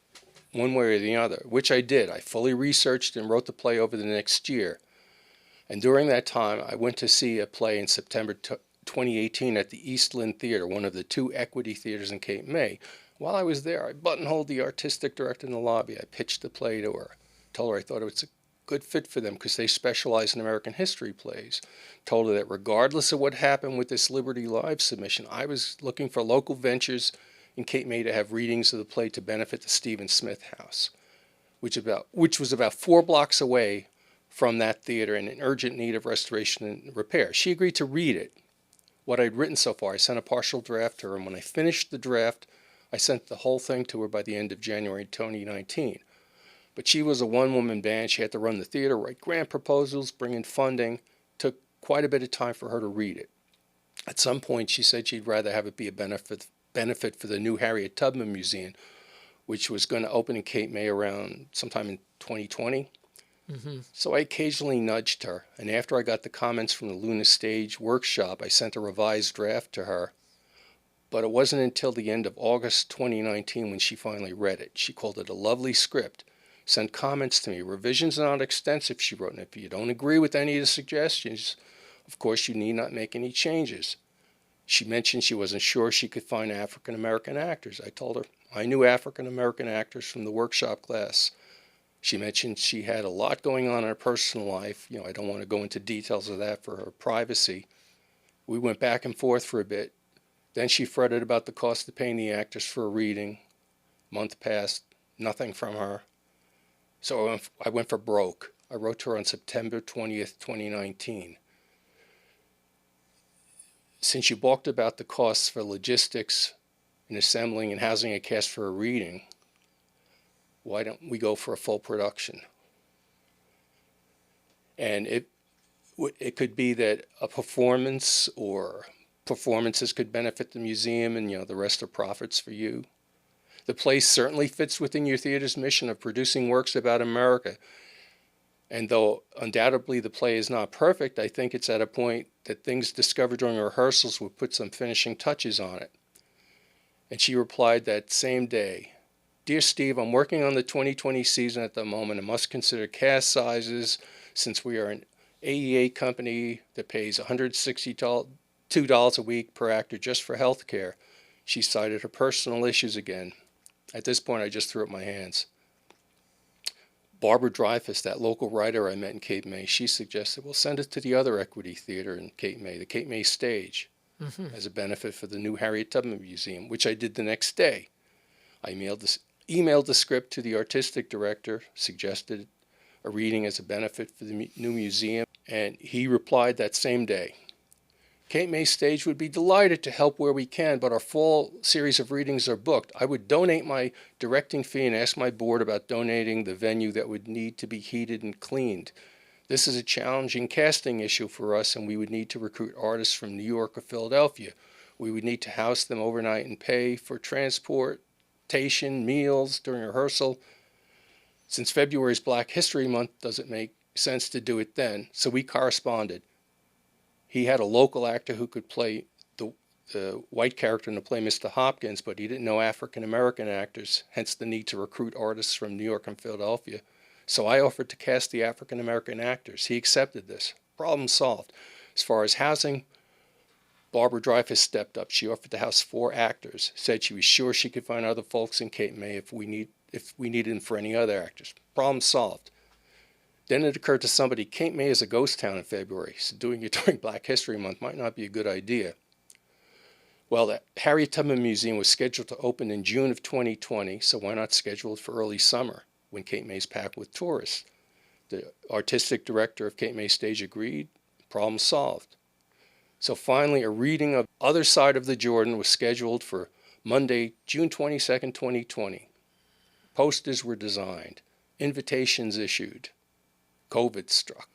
one way or the other, which I did. I fully researched and wrote the play over the next year. And during that time, I went to see a play in September 2018 at the Eastland Theater, one of the two equity theaters in Cape May. While I was there, I buttonholed the artistic director in the lobby. I pitched the play to her, told her I thought it was a good fit for them because they specialize in American history plays. Told her that regardless of what happened with this Liberty Live submission, I was looking for local ventures in Cape May to have readings of the play to benefit the Stephen Smith House, which was about 4 blocks away from that theater and in urgent need of restoration and repair. She agreed to read it, what I'd written so far. I sent a partial draft to her, and when I finished the draft, I sent the whole thing to her by the end of January 2019. But she was a one-woman band. She had to run the theater, write grant proposals, bring in funding. Took quite a bit of time for her to read it. At some point, she said she'd rather have it be a benefit for the new Harriet Tubman Museum, which was going to open in Cape May around sometime in 2020. Mm-hmm. So I occasionally nudged her, and after I got the comments from the Luna Stage workshop, I sent a revised draft to her. But it wasn't until the end of August 2019 when she finally read it. She called it a lovely script, sent comments to me. Revisions are not extensive, she wrote, and if you don't agree with any of the suggestions, of course you need not make any changes. She mentioned she wasn't sure she could find African-American actors. I told her I knew African-American actors from the workshop class. She mentioned she had a lot going on in her personal life. I don't want to go into details of that for her privacy. We went back and forth for a bit Then she fretted about the cost of paying the actors for a reading. Month passed, nothing from her. So I went for broke. I wrote to her on September 20th, 2019. Since you balked about the costs for logistics in assembling and housing a cast for a reading, why don't we go for a full production? And it could be that a performance or performances could benefit the museum, and the rest are profits for you. The play certainly fits within your theater's mission of producing works about America. And though undoubtedly the play is not perfect, I think it's at a point that things discovered during rehearsals would put some finishing touches on it. And she replied that same day, "Dear Steve, I'm working on the 2020 season at the moment and must consider cast sizes since we are an AEA company that pays $162 a week per actor just for health care." She cited her personal issues again. At this point, I just threw up my hands. Barbara Dreyfus, that local writer I met in Cape May, she suggested, we'll send it to the other Equity Theater in Cape May, the Cape May Stage, as a benefit for the new Harriet Tubman Museum, which I did the next day. I emailed the script to the artistic director, suggested a reading as a benefit for the new museum, and he replied that same day. Cape May Stage would be delighted to help where we can, but our fall series of readings are booked. I would donate my directing fee and ask my board about donating the venue that would need to be heated and cleaned. This is a challenging casting issue for us, and we would need to recruit artists from New York or Philadelphia. We would need to house them overnight and pay for transportation, meals during rehearsal. Since February is Black History Month, doesn't make sense to do it then, so we corresponded. He had a local actor who could play the white character in the play Mr. Hopkins, but he didn't know African-American actors, hence the need to recruit artists from New York and Philadelphia. So I offered to cast the African-American actors. He accepted this. Problem solved. As far as housing, Barbara Dreyfus stepped up. She offered to house 4 actors, said she was sure she could find other folks in Cape May if we needed them for any other actors. Problem solved. Then it occurred to somebody, Cape May is a ghost town in February, so doing it during Black History Month might not be a good idea. Well, the Harriet Tubman Museum was scheduled to open in June of 2020, so why not schedule it for early summer when Cape May is packed with tourists? The artistic director of Cape May Stage agreed, problem solved. So finally, a reading of Other Side of the Jordon was scheduled for Monday, June 22nd, 2020. Posters were designed, invitations issued. COVID struck.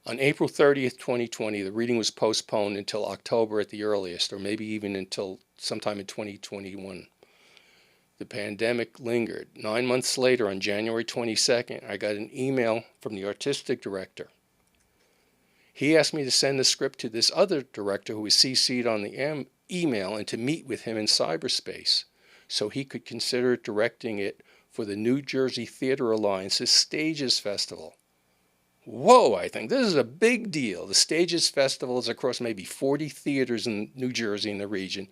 On April 30th, 2020, the reading was postponed until October at the earliest, or maybe even until sometime in 2021. The pandemic lingered. 9 months later, on January 22nd, I got an email from the artistic director. He asked me to send the script to this other director who was CC'd on the email and to meet with him in cyberspace so he could consider directing it for the New Jersey Theater Alliance's Stages Festival. Whoa, I think this is a big deal. The Stages Festival is across maybe 40 theaters in New Jersey and the region.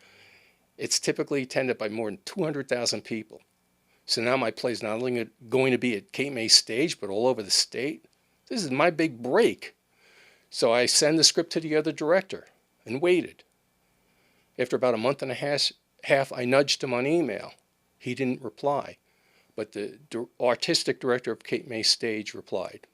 It's typically attended by more than 200,000 people. So now my play is not only going to be at Cape May Stage, but all over the state. This is my big break. So I send the script to the other director and waited. After about a month and a half, I nudged him on email. He didn't reply, but the artistic director of Cape May Stage replied.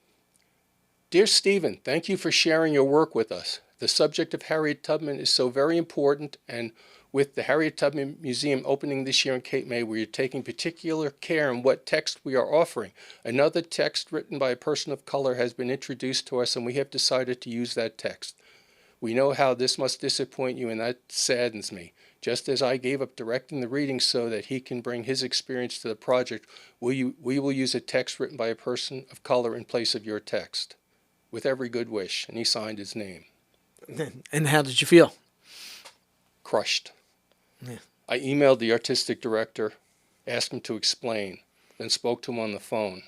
Dear Stephen, thank you for sharing your work with us. The subject of Harriet Tubman is so very important, and with the Harriet Tubman Museum opening this year in Cape May, we are taking particular care in what text we are offering. Another text written by a person of color has been introduced to us, and we have decided to use that text. We know how this must disappoint you, and that saddens me. Just as I gave up directing the reading so that he can bring his experience to the project, we will use a text written by a person of color in place of your text. With every good wish, and he signed his name. And how did you feel? Crushed. Yeah. I emailed the artistic director, asked him to explain, then spoke to him on the phone.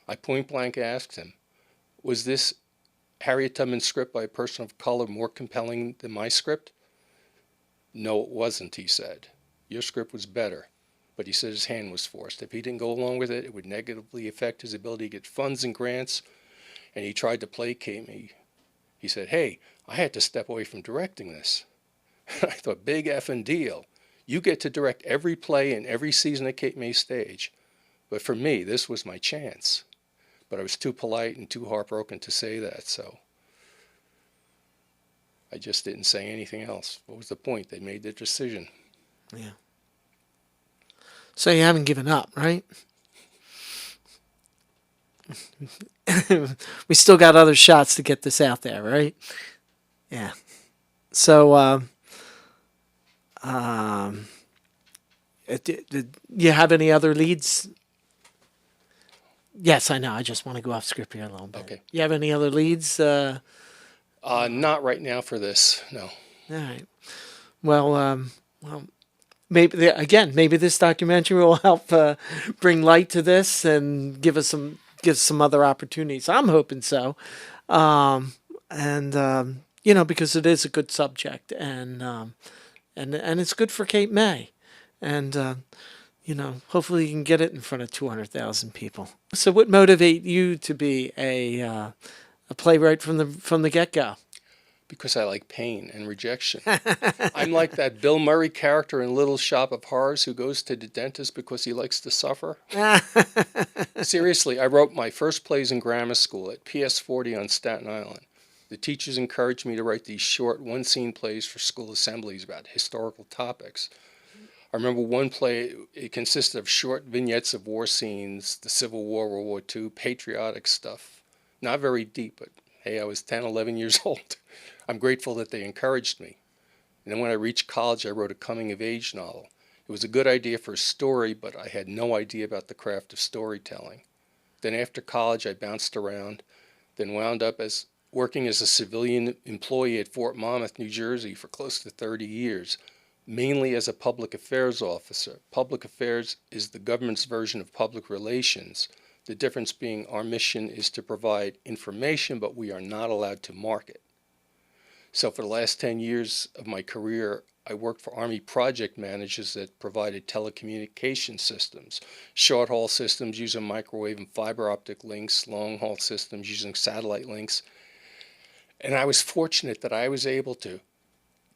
I point blank asked him, was this Harriet Tubman script by a person of color more compelling than my script? No, it wasn't, he said. Your script was better. But he said his hand was forced. If he didn't go along with it, it would negatively affect his ability to get funds and grants, and he tried to placate me. He said, hey, I had to step away from directing this. I thought, big effing deal. You get to direct every play in every season at Cape May Stage. But for me, this was my chance. But I was too polite and too heartbroken to say that, so I just didn't say anything else. What was the point? They made their decision. Yeah. So you haven't given up, right? We still got other shots to get this out there, right? Yeah. So, did you have any other leads? Yes, I know. I just want to go off script here a little bit. Okay. You have any other leads? Not right now for this, no. All right. Well, maybe maybe this documentary will help bring light to this and give some other opportunities. I'm hoping so, because it is a good subject and it's good for Cape May, and hopefully you can get it in front of 200,000 people. So, what motivate you to be a playwright from the get-go? Because I like pain and rejection. I'm like that Bill Murray character in Little Shop of Horrors who goes to the dentist because he likes to suffer. Seriously, I wrote my first plays in grammar school at PS 40 on Staten Island. The teachers encouraged me to write these short one-scene plays for school assemblies about historical topics. I remember one play, it consisted of short vignettes of war scenes, the Civil War, World War II, patriotic stuff. Not very deep, but hey, I was 10, 11 years old. I'm grateful that they encouraged me. And then when I reached college, I wrote a coming-of-age novel. It was a good idea for a story, but I had no idea about the craft of storytelling. Then after college, I bounced around, then wound up as working as a civilian employee at Fort Monmouth, New Jersey for close to 30 years, mainly as a public affairs officer. Public affairs is the government's version of public relations. The difference being our mission is to provide information, but we are not allowed to market. So for the last 10 years of my career, I worked for Army project managers that provided telecommunication systems, short-haul systems using microwave and fiber optic links, long-haul systems using satellite links. And I was fortunate that I was able to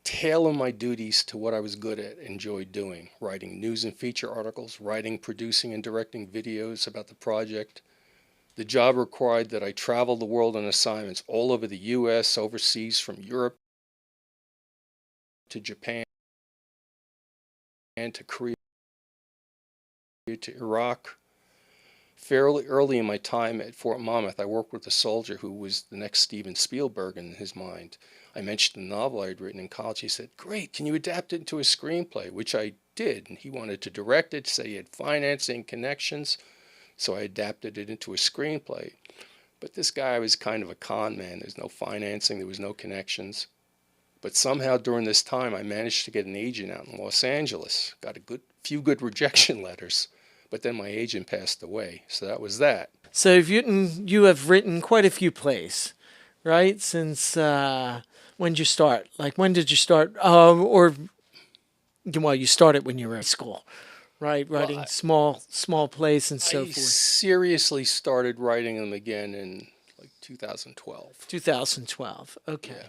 tailor my duties to what I was good at, enjoyed doing, writing news and feature articles, writing, producing, and directing videos about the project. The job required that I travel the world on assignments all over the U.S., overseas, from Europe to Japan to Korea to Iraq. Fairly early in my time at Fort Monmouth, I worked with a soldier who was the next Steven Spielberg in his mind. I mentioned the novel I had written in college. He said, "Great, can you adapt it into a screenplay?" Which I did, and he wanted to direct it, say he had financing connections, so I adapted it into a screenplay. But this guy was kind of a con man. There's no financing, there was no connections. But somehow during this time, I managed to get an agent out in Los Angeles. Got a few good rejection letters. But then my agent passed away, so that was that. So you have written quite a few plays, right? Since when did you start? Like, when did you start? You started when you were at school, right? Writing small plays and so I forth. seriously started writing them again in like 2012. 2012. Okay. Yeah.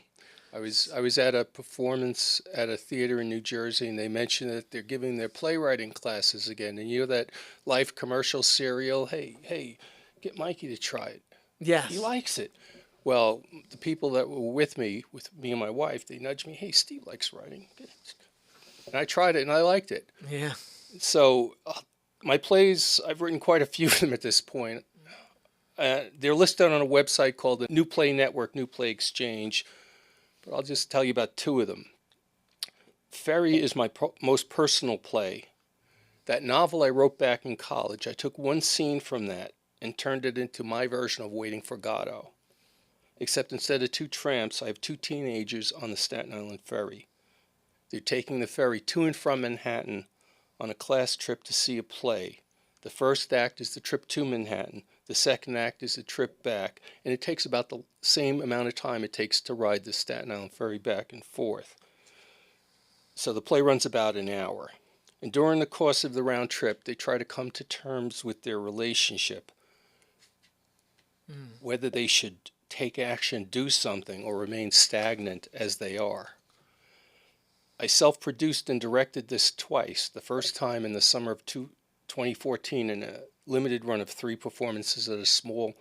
I was at a performance at a theater in New Jersey, and they mentioned that they're giving their playwriting classes again. And you know that Life commercial serial, hey, get Mikey to try it. Yes. He likes it. Well, the people that were with me and my wife, they nudged me, hey, Steve likes writing. And I tried it, and I liked it. Yeah. So my plays, I've written quite a few of them at this point. They're listed on a website called the New Play Network, New Play Exchange. But I'll just tell you about two of them. Ferry is my most personal play. That novel I wrote back in college, I took one scene from that and turned it into my version of Waiting for Godot. Except instead of two tramps, I have two teenagers on the Staten Island ferry. They're taking the ferry to and from Manhattan on a class trip to see a play. The first act is the trip to Manhattan. The second act is the trip back, and it takes about the same amount of time it takes to ride the Staten Island ferry back and forth. So the play runs about an hour. And during the course of the round trip, they try to come to terms with their relationship, whether they should take action, do something, or remain stagnant as they are. I self-produced and directed this twice. The first time in the summer of 2014 in a limited run of 3 performances at a small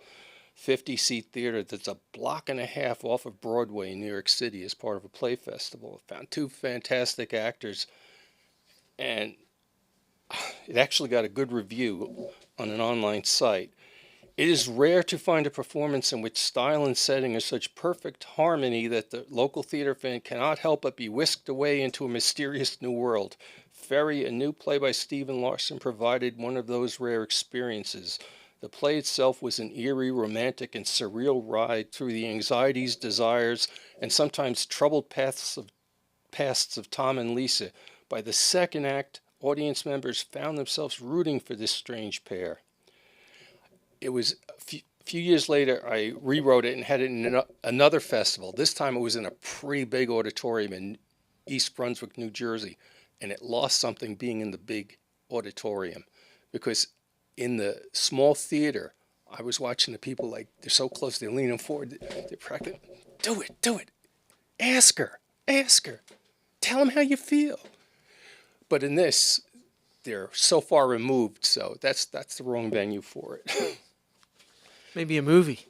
50-seat theater that's a block and a half off of Broadway in New York City as part of a play festival. I found 2 fantastic actors, and it actually got a good review on an online site. It is rare to find a performance in which style and setting are such perfect harmony that the local theater fan cannot help but be whisked away into a mysterious new world. Ferry, a new play by Stephen Larsen, provided one of those rare experiences. The play itself was an eerie, romantic, and surreal ride through the anxieties, desires, and sometimes troubled pasts of Tom and Lisa. By the second act, audience members found themselves rooting for this strange pair. It was a few years later, I rewrote it and had it in another festival. This time it was in a pretty big auditorium in East Brunswick, New Jersey, and it lost something being in the big auditorium, because in the small theater, I was watching the people like, they're so close, they're leaning forward, they're practicing, do it, ask her, tell them how you feel. But in this, they're so far removed, so that's the wrong venue for it. Maybe a movie.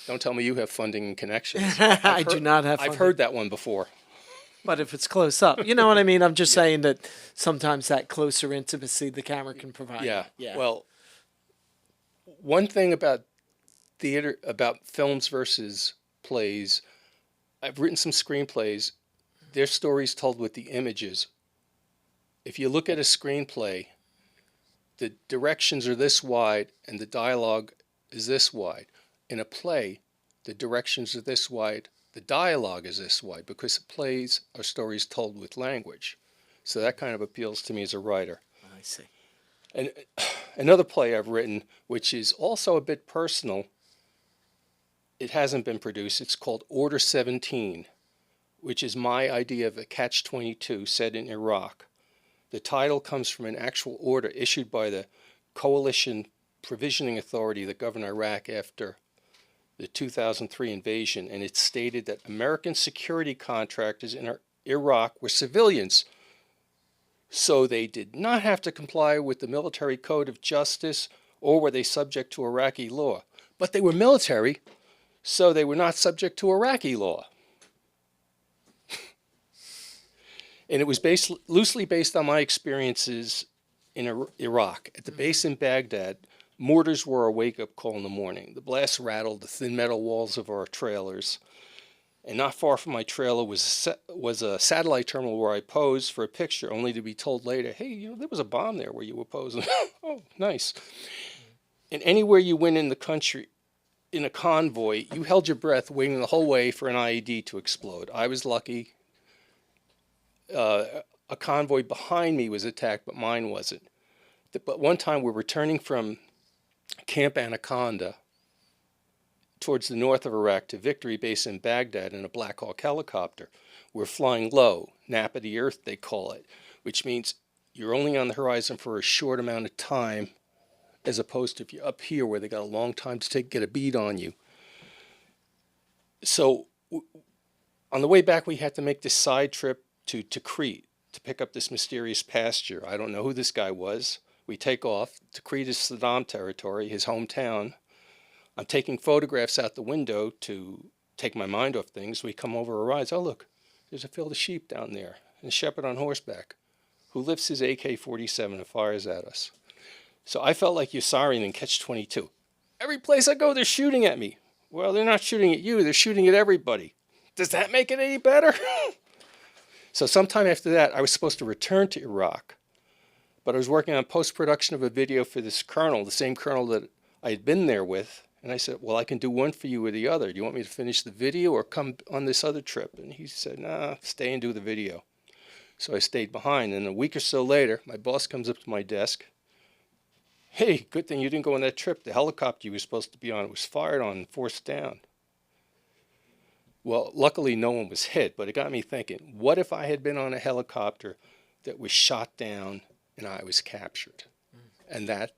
Don't tell me you have funding and connections. I do not have funding. I've heard that one before. But if it's close up, you know what I mean? I'm just saying that sometimes that closer intimacy the camera can provide. Yeah. Yeah. Well, one thing about theater, about films versus plays, I've written some screenplays. Their stories told with the images. If you look at a screenplay, the directions are this wide and the dialogue is this wide. In a play, the directions are this wide, the dialogue is this wide, because plays are stories told with language. So that kind of appeals to me as a writer. I see. And another play I've written, which is also a bit personal, it hasn't been produced. It's called Order 17, which is my idea of a catch-22 set in Iraq. The title comes from an actual order issued by the Coalition Provisioning Authority that governed Iraq after the 2003 invasion, and it stated that American security contractors in Iraq were civilians, so they did not have to comply with the military code of justice, or were they subject to Iraqi law. But they were military, so they were not subject to Iraqi law. And it was loosely based on my experiences in Iraq. At the base in Baghdad, mortars were a wake-up call in the morning. The blasts rattled the thin metal walls of our trailers. And not far from my trailer was a satellite terminal where I posed for a picture, only to be told later, hey, there was a bomb there where you were posing. Oh, nice. And anywhere you went in the country, in a convoy, you held your breath waiting the whole way for an IED to explode. I was lucky. A convoy behind me was attacked, but mine wasn't. But one time we're returning from Camp Anaconda towards the north of Iraq to Victory Base in Baghdad in a Black Hawk helicopter. We're flying low, nap of the earth they call it, which means you're only on the horizon for a short amount of time, as opposed to if you're up here where they got a long time to get a bead on you. So on the way back, we had to make this side trip to Tikrit to pick up this mysterious pasture. I don't know who this guy was. We take off. Tikrit is Saddam territory, his hometown. I'm taking photographs out the window to take my mind off things. We come over a rise. Oh, look, there's a field of sheep down there, and a shepherd on horseback who lifts his AK-47 and fires at us. So I felt like Yossarian in Catch-22. Every place I go, they're shooting at me. Well, they're not shooting at you. They're shooting at everybody. Does that make it any better? So sometime after that, I was supposed to return to Iraq, but I was working on post-production of a video for this colonel, the same colonel that I had been there with, and I said, well, I can do one for you or the other. Do you want me to finish the video or come on this other trip? And he said, nah, stay and do the video. So I stayed behind, and a week or so later, my boss comes up to my desk. Hey, good thing you didn't go on that trip. The helicopter you were supposed to be on was fired on and forced down. Well, luckily no one was hit, but it got me thinking, what if I had been on a helicopter that was shot down and I was captured? And that,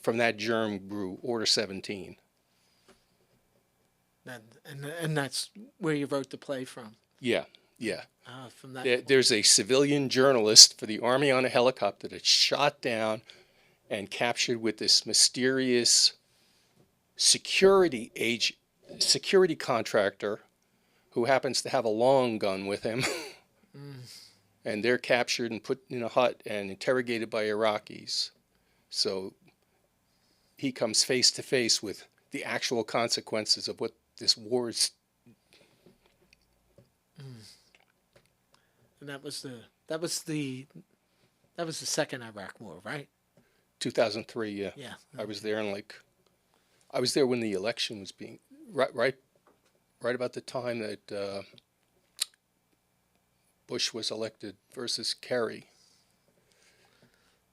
from that germ grew Order 17. And that's where you wrote the play from. Yeah, yeah. From that. There's a civilian journalist for the Army on a helicopter that's shot down and captured with this mysterious security contractor who happens to have a long gun with him. And they're captured and put in a hut and interrogated by Iraqis. So he comes face to face with the actual consequences of what this war is. And that was the second Iraq War, right? 2003, yeah. Yeah. I was there I was there when the election was being right about the time that Bush was elected versus Kerry,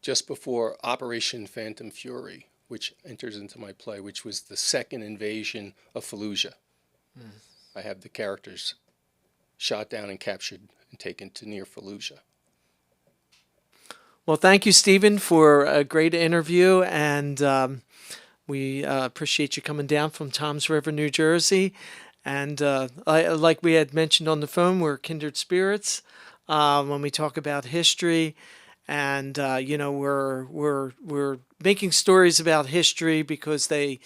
just before Operation Phantom Fury, which enters into my play, which was the second invasion of Fallujah. I have the characters shot down and captured and taken to near Fallujah. Well, thank you, Stephen, for a great interview, and we appreciate you coming down from Toms River, New Jersey. And like we had mentioned on the phone, we're kindred spirits when we talk about history. And we're making stories about history because they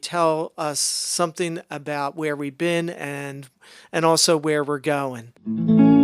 tell us something about where we've been and also where we're going.